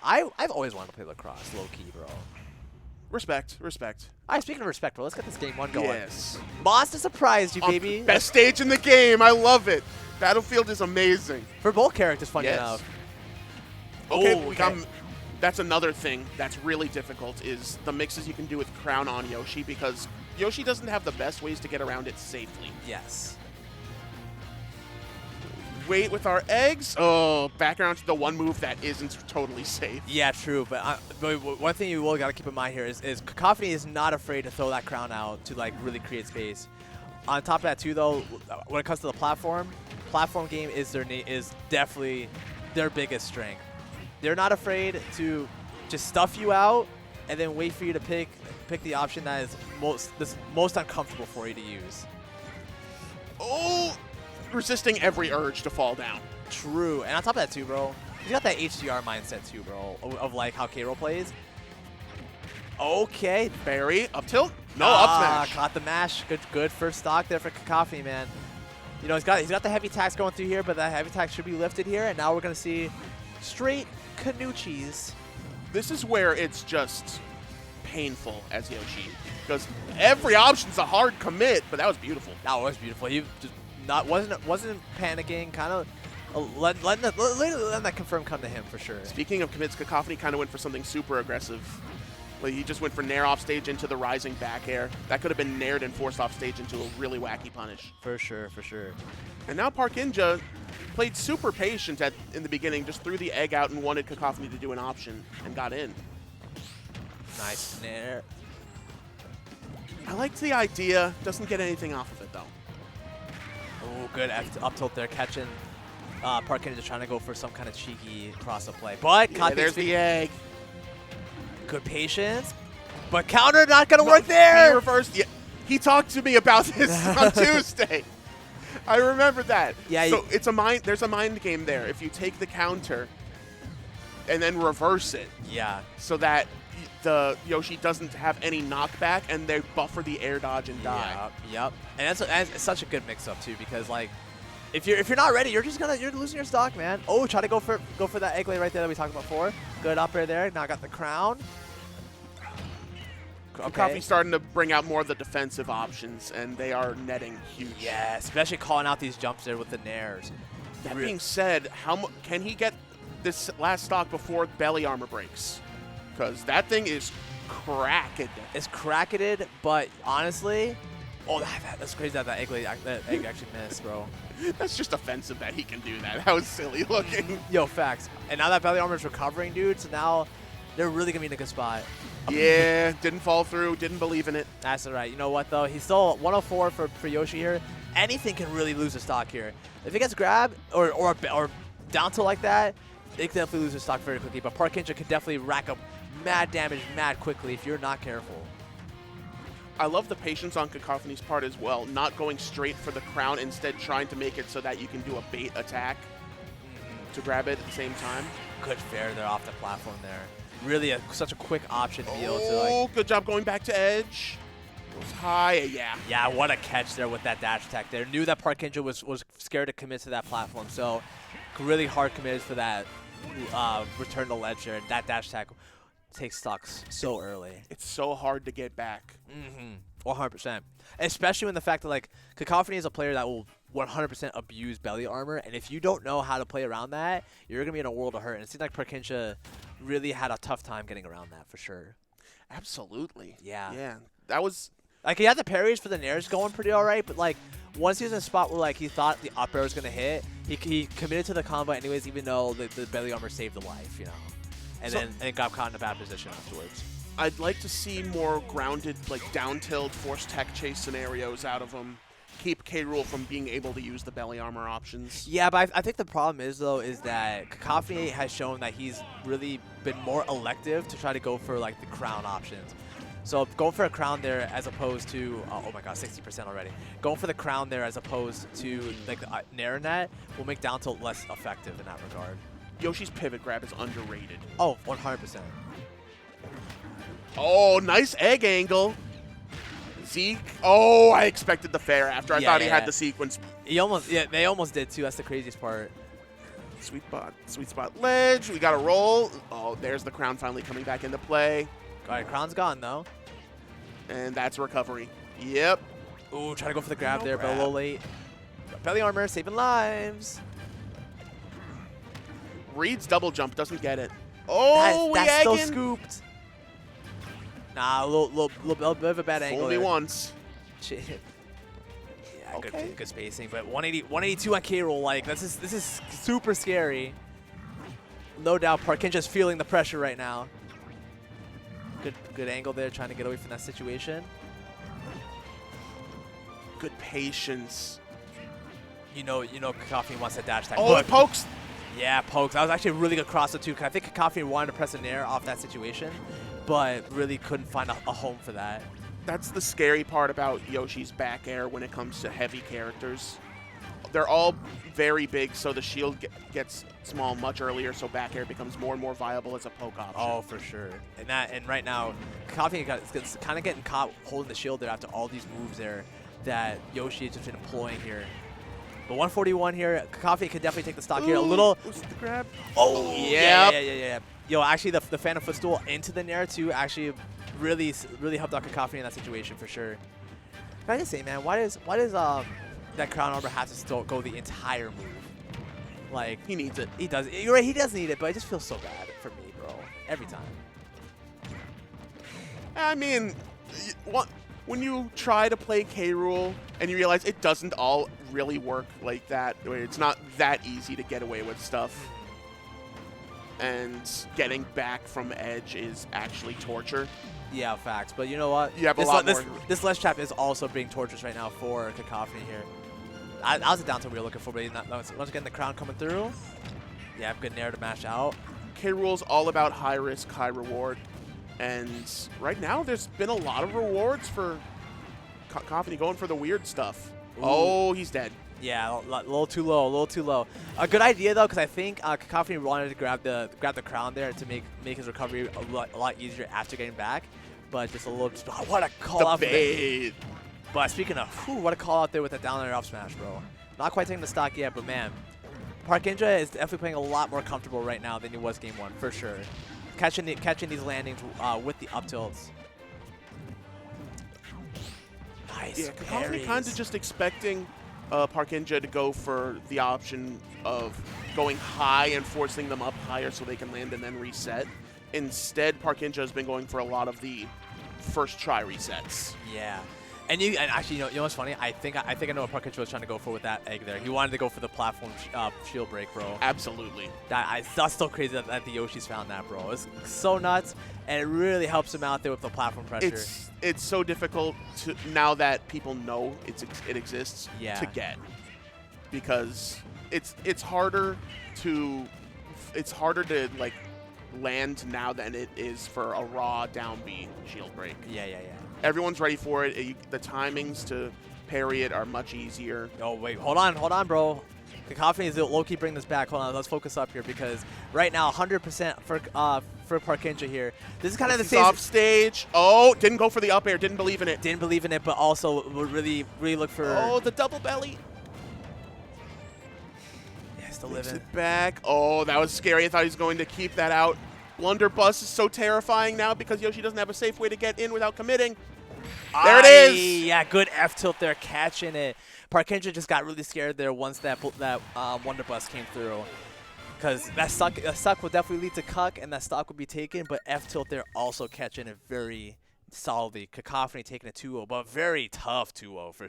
I've always wanted to play lacrosse, low key, bro. Respect, respect. All right, speaking of respect, bro, let's get this game one going. Yes. Monster surprised you, baby. Best stage in the game. I love it. Battlefield is amazing. For both characters, funny enough. Okay, Oh, we got. That's another thing that's really difficult is the mixes you can do with Crown on Yoshi because Yoshi doesn't have the best ways to get around it safely. Yes. Wait with our eggs. Oh, back around to the one move that isn't totally safe. Yeah, true. But one thing you will got to keep in mind here is Kocophony is not afraid to throw that crown out to like really create space. On top of that too, though, when it comes to the platform game is definitely their biggest strength. They're not afraid to just stuff you out and then wait for you to pick the option that is most uncomfortable for you to use. Oh, resisting every urge to fall down. True. And on top of that too, bro, he's got that HDR mindset too, bro, of like how K-Rool plays. Okay. Barry, up tilt? No, up smash. Caught the mash. Good first stock there for Kocophony, man. You know, he's got the heavy tax going through here, but that heavy tax should be lifted here, and now we're going to see straight Canucci's. This is where it's just painful as Yoshi, because every option's a hard commit, but that was beautiful. That was beautiful. He just wasn't panicking, kind of letting that confirm come to him for sure. Speaking of commits, Kocophony kind of went for something super aggressive. Like he just went for nair off stage into the rising back air. That could have been naired and forced off stage into a really wacky punish. For sure, for sure. And now Parkinja played super patient in the beginning, just threw the egg out and wanted Kocophony to do an option and got in. Nice nair. I liked the idea. Doesn't get anything off of it, though. Oh, good up tilt there, catching Parkinja trying to go for some kind of cheeky cross-up play. But there's the egg. Good patience, but counter not going to work there. He reversed. Yeah, he talked to me about this on Tuesday. I remember that. Yeah. So it's a mind. There's a mind game there. If you take the counter and then reverse it. Yeah. So that the Yoshi doesn't have any knockback and they buffer the air dodge and die. Yep. And that's such a good mix-up too, because like if you're not ready, you're losing your stock, man. Oh, try to go for that egg lay right there that we talked about before. Good up air there. Now got the crown. Okay. Starting to bring out more of the defensive options, and they are netting huge. Yeah, especially calling out these jumps there with the nairs. That being said, can he get this last stock before belly armor breaks? Because that thing is cracked. It's cracketed, but honestly, that's crazy that egg actually missed, bro. That's just offensive that he can do that. That was silly looking. Yo, facts. And now that belly armor is recovering, dude, so now they're really going to be in a good spot. Yeah, didn't fall through, didn't believe in it. That's all right. You know what, though? He's still 104 for Yoshi here. Anything can really lose a stock here. If he gets grabbed or down to like that, they can definitely lose a stock very quickly. But Parkinja can definitely rack up mad damage mad quickly if you're not careful. I love the patience on Kocophony's part as well, not going straight for the crown, instead trying to make it so that you can do a bait attack to grab it at the same time. Good fair there off the platform there. Really such a quick option to be able to Oh, good job going back to edge. Goes high, yeah. Yeah, what a catch there with that dash attack there. Knew that Parkinja was scared to commit to that platform, so really hard committed for that return to ledge there. That dash attack takes stocks so early. It's so hard to get back. 100%. Especially when the fact that like Kocophony is a player that will 100% abuse belly armor, and if you don't know how to play around that, you're going to be in a world of hurt. And it seems like Parkinja really had a tough time getting around that for sure. Absolutely. Yeah. Yeah. That was... Like, he had the parries for the nairs going pretty all right, but like once he was in a spot where like he thought the up air was going to hit, he committed to the combo anyways, even though the belly armor saved the life, you know. And then got caught in a bad position afterwards. I'd like to see more grounded, like down tilt, force tech chase scenarios out of him. Keep K-Rool from being able to use the belly armor options. Yeah, but I think the problem is, though, is that Kocophony has shown that he's really been more elective to try to go for like the crown options. So going for a crown there as opposed to, oh my god, 60% already. Going for the crown there as opposed to like nair net will make down tilt less effective in that regard. Yoshi's pivot grab is underrated. Oh, 100%. Oh, nice egg angle. Zeke. Oh, I expected the fair after. I thought he had the sequence. They almost did too. That's the craziest part. Sweet spot ledge. We got a roll. Oh, there's the crown finally coming back into play. All right, crown's gone, though. And that's recovery. Yep. Ooh, trying to go for the grab No there, but a grab. little late. Belly armor, saving lives. Reed's double jump doesn't get it. Oh, That's still egging. scooped. Nah, a little bit of a bad angle Fool me there. once. Shit. Yeah, Okay. good spacing, but 182 on K-Rool, like, this is super scary. No doubt Parkinja's feeling the pressure right now. Good angle there, trying to get away from that situation. Good patience. You know, Kocophony wants that dash attack. Oh, it pokes. Yeah, pokes. That was actually a really good cross too. I think Kocophony wanted to press a nair off that situation, but really couldn't find a home for that. That's the scary part about Yoshi's back air when it comes to heavy characters. They're all very big, so the shield gets small much earlier, so back air becomes more and more viable as a poke option. Oh, for sure. And right now, Kocophony is kind of getting caught holding the shield there after all these moves there that Yoshi has just been employing here. But 141 here, Kocophony could definitely take the stock here. A little. Was it the grab? Oh, yep. yeah. Yo, actually, the Phantom Footstool into the Nair, too, actually really helped out Kocophony in that situation for sure. Can I just say, man, why does that Crown Armor have to still go the entire move? Like, He needs it. he does. You're right, he does need it, but it just feels so bad for me, bro. Every time. I mean, when you try to play K-Rool and you realize it doesn't all really work like that, where it's not that easy to get away with stuff, and getting back from edge is actually torture. Yeah, facts. But you know what? You have a lot more. This ledge trap is also being torturous right now for Kocophony here. That was a down tilt we were looking for, but he's not. Once again, the crown coming through. Yeah, good nair to mash out. K-Rool's all about high risk, high reward. And right now, there's been a lot of rewards for Kocophony going for the weird stuff. Ooh. Oh, he's dead. Yeah, a little too low. A good idea though, because I think Kocophony wanted to grab the crown there to make his recovery a lot easier after getting back. But just a little. What a call out! Bait. But speaking of, what a call out there with the down air up smash, bro. Not quite taking the stock yet, but man, Parkinja is definitely playing a lot more comfortable right now than he was game one, for sure. Catching these landings with the up tilts. Nice. Yeah, Kocophony kind of just expecting Parkinja to go for the option of going high and forcing them up higher so they can land and then reset. Instead, Parkinja has been going for a lot of the first try resets. Yeah. And actually, you know what's funny? I think I know what Parkinja was trying to go for with that egg there. He wanted to go for the platform shield break, bro. Absolutely. That's still crazy that the Yoshis found that, bro. It's so nuts, and it really helps him out there with the platform pressure. It's so difficult to now that people know it exists to get, because it's harder to like land now than it is for a raw down B shield break. Yeah. Everyone's ready for it. The timings to parry it are much easier. Oh, wait. Hold on, bro. Kocophony is low-key bring this back. Hold on. Let's focus up here because right now 100% for Parkinja here. This is kind of the same. Off stage. Oh, didn't go for the up air. Didn't believe in it. Didn't believe in it, but also would really look for. Oh, the double belly. Yeah, still Makes living. it back. Oh, that was scary. I thought he was going to keep that out. Blunderbuss is so terrifying now because Yoshi doesn't have a safe way to get in without committing. There it is. Yeah, good F tilt there, catching it. Parkinja just got really scared there once that Wonderbuss came through, because that suck would definitely lead to cuck, and that stock would be taken. But F tilt there also catching it very solidly. Kocophony taking a 2-0, but very tough 2-0 for sure.